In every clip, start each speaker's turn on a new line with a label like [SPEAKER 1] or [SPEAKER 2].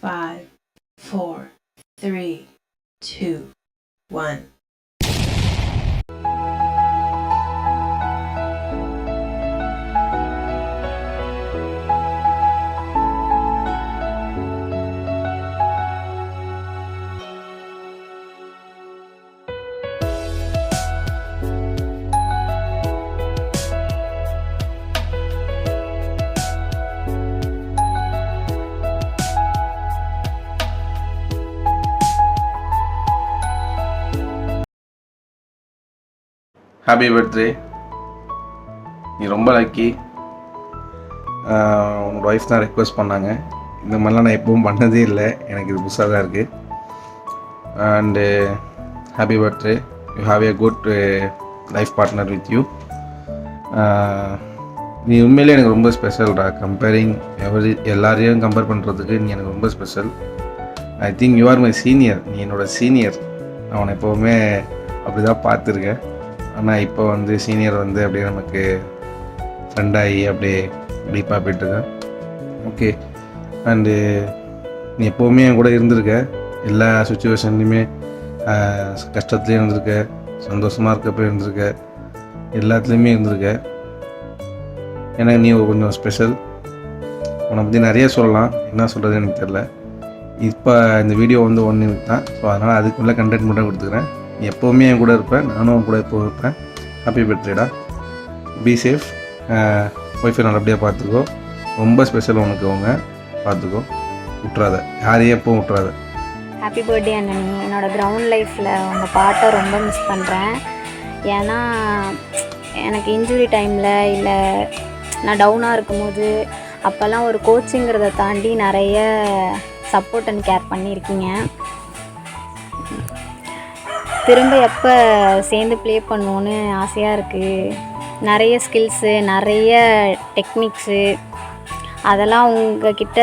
[SPEAKER 1] 5, 4, 3, 2, 1.
[SPEAKER 2] Happy birthday. நீ ரொம்ப lucky. உன்னோட ஒய்ஃப் தான் ரெக்வெஸ்ட் பண்ணாங்க. இந்த மாதிரிலாம் நான் எப்பவும் பண்ணதே இல்லை, எனக்கு இது புதுசாக தான் இருக்குது. And happy birthday. You have a good life partner with you. நீ உண்மையிலே எனக்கு ரொம்ப ஸ்பெஷல்டா. கம்பேரிங் எல்லாரையும் கம்பேர் பண்ணுறதுக்கு நீ எனக்கு ரொம்ப special. I think you are my senior. நீ என்னோடய சீனியர். நான் உன்னை எப்போவுமே அப்படி தான் பார்த்துருக்கேன். ஆனால் இப்போ வந்து சீனியர் வந்து அப்படியே நமக்கு ஃப்ரெண்டாகி அப்படியே டீப்பாக போய்ட்டுருக்கேன். ஓகே. அண்டு நீ எப்போவுமே என் கூட இருந்திருக்க. எல்லா சுச்சுவேஷன்லையுமே கஷ்டத்துலேயும் இருந்திருக்க, சந்தோஷமாக இருக்கப்போ இருந்திருக்க, எல்லாத்துலேயுமே இருந்திருக்க. எனக்கு நீ கொஞ்சம் ஸ்பெஷல். உன்னை பற்றி நிறைய சொல்லலாம், என்ன சொல்கிறது எனக்கு தெரில. இப்போ இந்த வீடியோ வந்து 1 minute தான். ஸோ அதனால் அதுக்குள்ளே கண்டென்ட் மட்டும் கொடுத்துக்கிறேன். நீ எப்போவுமே என் கூட இருப்பேன், நானும் உன் கூட எப்போவும் இருப்பேன். ஹாப்பி பர்த்டேடா. Be safe. ஒய்ஃபை நல்லபடியாக பார்த்துக்கோ. ரொம்ப ஸ்பெஷல் உனக்கு, அவங்க பார்த்துக்கோ. விட்றாத, யாரையும் எப்போவும் விட்றாத.
[SPEAKER 3] Happy birthday அண்ணனி. என்னோடய கிரவுண்ட் லைஃப்பில் உங்கள் பாட்டை ரொம்ப மிஸ் பண்ணுறேன். ஏன்னா எனக்கு இன்ஜுரி டைமில் இல்லை நான் டவுனாக இருக்கும்போது அப்போல்லாம் ஒரு கோச்சிங்கிறத தாண்டி நிறைய சப்போர்ட் அண்ட் கேர் பண்ணியிருக்கீங்க. திரும்ப எப்போ சேர்ந்து ப்ளே பண்ணுவோன்னு ஆசையாக இருக்குது. நிறைய ஸ்கில்ஸு, நிறைய டெக்னிக்ஸு அதெல்லாம் உங்ககிட்ட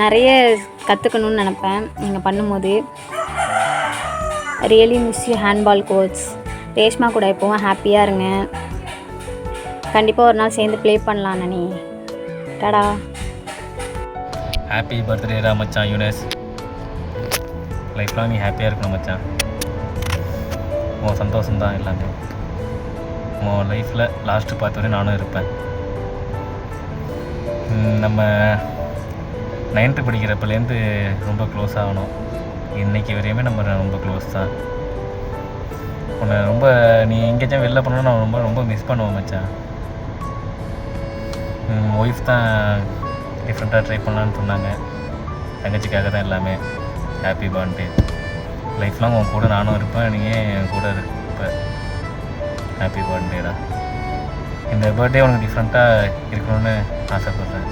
[SPEAKER 3] நிறைய கற்றுக்கணுன்னு நினப்பேன் நீங்கள் பண்ணும்போது. Really miss you handball coach. Reshma கூட எப்போவும் ஹாப்பியாக இருங்க. கண்டிப்பாக ஒரு நாள் சேர்ந்து ப்ளே பண்ணலாம் அண்ணனி. டடா.
[SPEAKER 4] ஹாப்பி பர்த்டேடா மச்சான் யூனஸ். லைஃப்லாம் நீ ஹாப்பியாக இருக்கணும் மச்சான். உன் சந்தோஷம்தான் எல்லாமே. உன் லைஃப்பில் லாஸ்ட்டு பார்த்த வரையும் நானும் இருப்பேன். நம்ம 9th படிக்கிறப்பலேருந்து ரொம்ப க்ளோஸ் ஆகணும். இன்றைக்கி வரையுமே நம்ம ரொம்ப க்ளோஸ் தான். உன்னை ரொம்ப நீ எங்கேயாச்சும் வெளில போனோன்னா நான் ரொம்ப ரொம்ப மிஸ் பண்ணுவேன் மச்சான். ஒய்ஃப் தான் டிஃப்ரெண்ட்டாக ட்ரை பண்ணலான்னு சொன்னாங்க. தங்கச்சிக்காக தான் எல்லாமே. Happy birthday. லைஃப் லாங் உன் கூட நானும் இருப்பேன், நீங்கள் என் கூட இருப்ப. ஹாப்பி பர்த்டேடா. இந்த பர்த்டே உனக்கு டிஃப்ரெண்ட்டாக இருக்கணும்னு ஆசைப்பட்றேன்.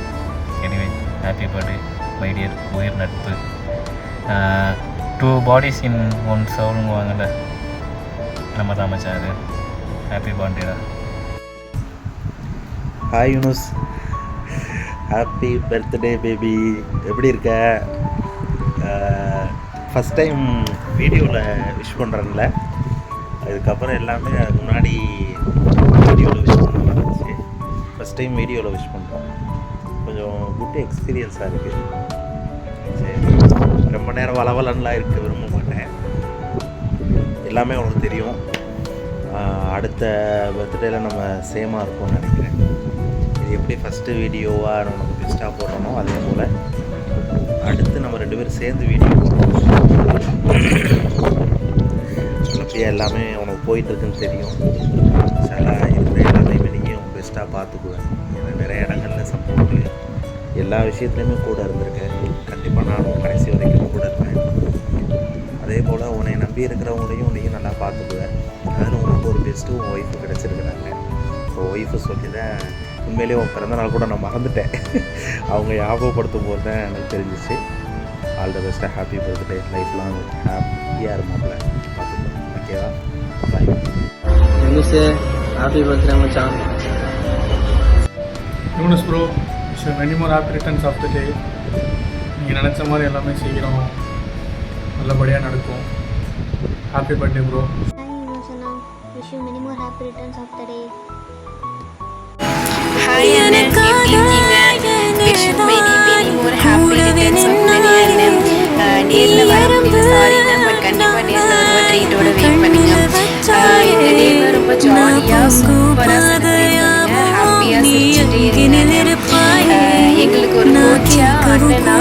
[SPEAKER 4] Anyway happy birthday my dear உயிர் நட்பு. 2 bodies in 1 soulனு வாங்கல, நம்ம தான் மச்சான் அது. ஹாப்பி பர்த்டேடா.
[SPEAKER 5] Hi Yunus. Happy birthday baby. எப்படி இருக்க? ஃபஸ்ட் டைம் வீடியோவில் விஷ் பண்ணுறேன்ல, அதுக்கப்புறம் எல்லாமே முன்னாடி வீடியோவில் விஷ் பண்ண இருந்துச்சு. ஃபஸ்ட் டைம் வீடியோவில் விஷ் பண்ணுறோம். கொஞ்சம் குட் எக்ஸ்பீரியன்ஸாக இருக்குது. சரி, ரொம்ப நேரம் வளவலன்லாம் இருக்க விரும்ப மாட்டேன். எல்லாமே உனக்கு தெரியும். அடுத்த பர்த்டேயில் நம்ம சேமாக இருப்போம்னு நினைக்கிறேன். இது எப்படி ஃபஸ்ட்டு வீடியோவாக நம்ம பெஸ்ட்டாக போடுறோமோ அதே போல் அடுத்து நம்ம 2 பேரும் சேர்ந்து வீடியோ அப்படியே எல்லாமே உனக்கு போயிட்டுருக்குன்னு தெரியும். சில இருக்கிற எல்லாத்தையுமே நீங்கள் பெஸ்ட்டாக பார்த்துக்குவேன். ஏன்னா நிறைய இடங்களில் சப்போர்ட்டு எல்லா விஷயத்துலையுமே கூட இருந்திருக்கேன். கண்டிப்பாக நானும் கடைசி வரைக்கும் கூட இருப்பேன். அதே போல் உன்னை நம்பி இருக்கிறவங்களையும் நல்லா பார்த்துக்குவேன். அதில் உனக்கு ஒரு பெஸ்ட்டு உன் ஒய்ஃபு கிடச்சிருக்கிறாங்க. ஸோ ஒய்ஃபு சொல்லி தான் உண்மையிலேயே உன் பிறந்தநாள் கூட நான் மறந்துட்டேன். அவங்க ஞாபகப்படுத்தும் போது தான் எனக்கு தெரிஞ்சிச்சு. ஆல் த பெஸ்ட்டாக. Happy birthday. லைஃப்லாம் ஹாப்பியாக இருமாப்பில் பார்த்துக்கோ. ஓகேவா? பாய்.
[SPEAKER 6] யூனிஸ் ஹாப்பி பர்த்டே மச்சான்.
[SPEAKER 7] Yunis bro, so many more happy returns of the day. நீங்கள் நினச்ச மாதிரி எல்லாமே செய்கிறோம், நல்லபடியாக நடக்கும். Happy birthday bro.
[SPEAKER 8] Wish you many more happy returns of the day.
[SPEAKER 9] Hi, Anand. Wish you many more happy returns of the day.
[SPEAKER 1] அண்ணா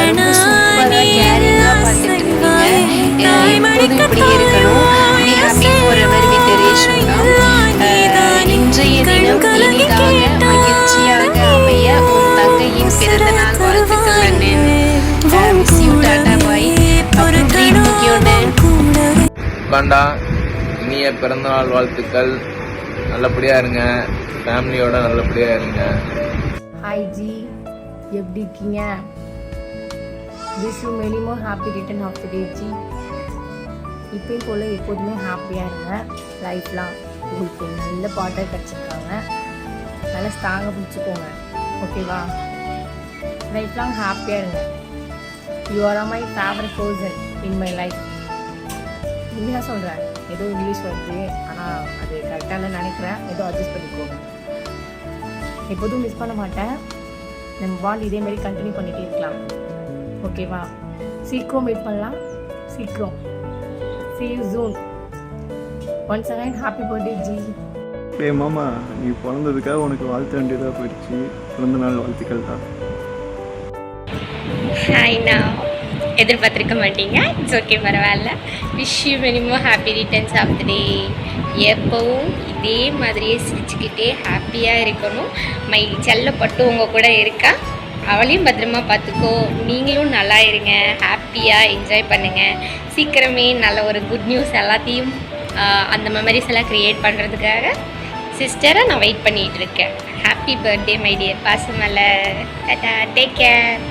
[SPEAKER 1] ரொம்ப சூப்பராக கேரிங்காக பார்த்துட்டு இருந்தீங்க. எப்போதும் இப்படியே இருக்கணும். Be happy for ever with Reshmika. இன்றைய தினம் இனிதாக மகிழ்ச்சியாக அமைய உன் தங்கையின் பிறந்தநாள் வாழ்த்துக்கள் அண்ணன். மிஸ் யூ, டாடா பாய். அப்புறம் ட்ரீட் முக்கியோன்னு
[SPEAKER 2] உட்காண்டா இனிய பிறந்தநாள் வாழ்த்துக்கள். நல்லபடியாக இருங்க, ஃபேமிலியோட நல்லபடியாக இருங்க.
[SPEAKER 9] ஹாய் ஜி, எப்படி இருக்கீங்க? Wish you many more happy return of the day ji. இப்பயும் போல் எப்போதுமே ஹாப்பியாக இருங்க. லைஃப்லாம் உங்களுக்கு நல்ல பாட்டை கிடச்சிருக்காங்க, நல்லா ஸ்ட்ராங்காக பிடிச்சிக்கோங்க, ஓகேவா? லைஃப்லாம் ஹாப்பியாக இருங்க. You are my favourite person in my life. உண்மையாக சொல்கிறேன், ஏதோ இங்கிலீஷ் வருது, ஆனால் அது கரெக்டாக நினைக்கிறேன், ஏதோ அட்ஜஸ்ட் பண்ணிக்கோங்க. எப்போதும் மிஸ் பண்ண மாட்டேன். நம்ம பாண்ட் இதேமாரி கண்டினியூ பண்ணிகிட்டே இருக்கலாம், ஓகேவா? சீக்கிரம் மீட் பண்ணலாம், சீக்கிரம். See you soon. Once again, happy birthday G.
[SPEAKER 10] மாமா, நீ பிறந்ததுக்காக உனக்கு வாழ்த்த வேண்டியதாக போயிடுச்சு. பிறந்த நாள் வாழ்த்துக்கள் தான்.
[SPEAKER 11] ஹாய்ண்ணா, எதிர்பார்த்துருக்க மாட்டீங்க. இட்ஸ் ஓகே, பரவாயில்ல. Wish you many more happy returns of the day. எப்போவும் இதே மாதிரியே சிரிச்சுக்கிட்டே ஹாப்பியாக இருக்கணும். மை செல்லப்பட்டு உங்கள் கூட இருக்கா, அவளையும் பத்திரமா பார்த்துக்கோ. நீங்களும் நல்லா இருங்க, ஹாப்பியாக என்ஜாய் பண்ணுங்கள். சீக்கிரமே நல்ல ஒரு குட் நியூஸ் எல்லாத்தையும் அந்த மெமரிஸ் எல்லாம் க்ரியேட் பண்ணுறதுக்காக சிஸ்டரை நான் வெயிட் பண்ணிகிட்டு இருக்கேன். Happy birthday my dear Pasamalar. Tata, take care.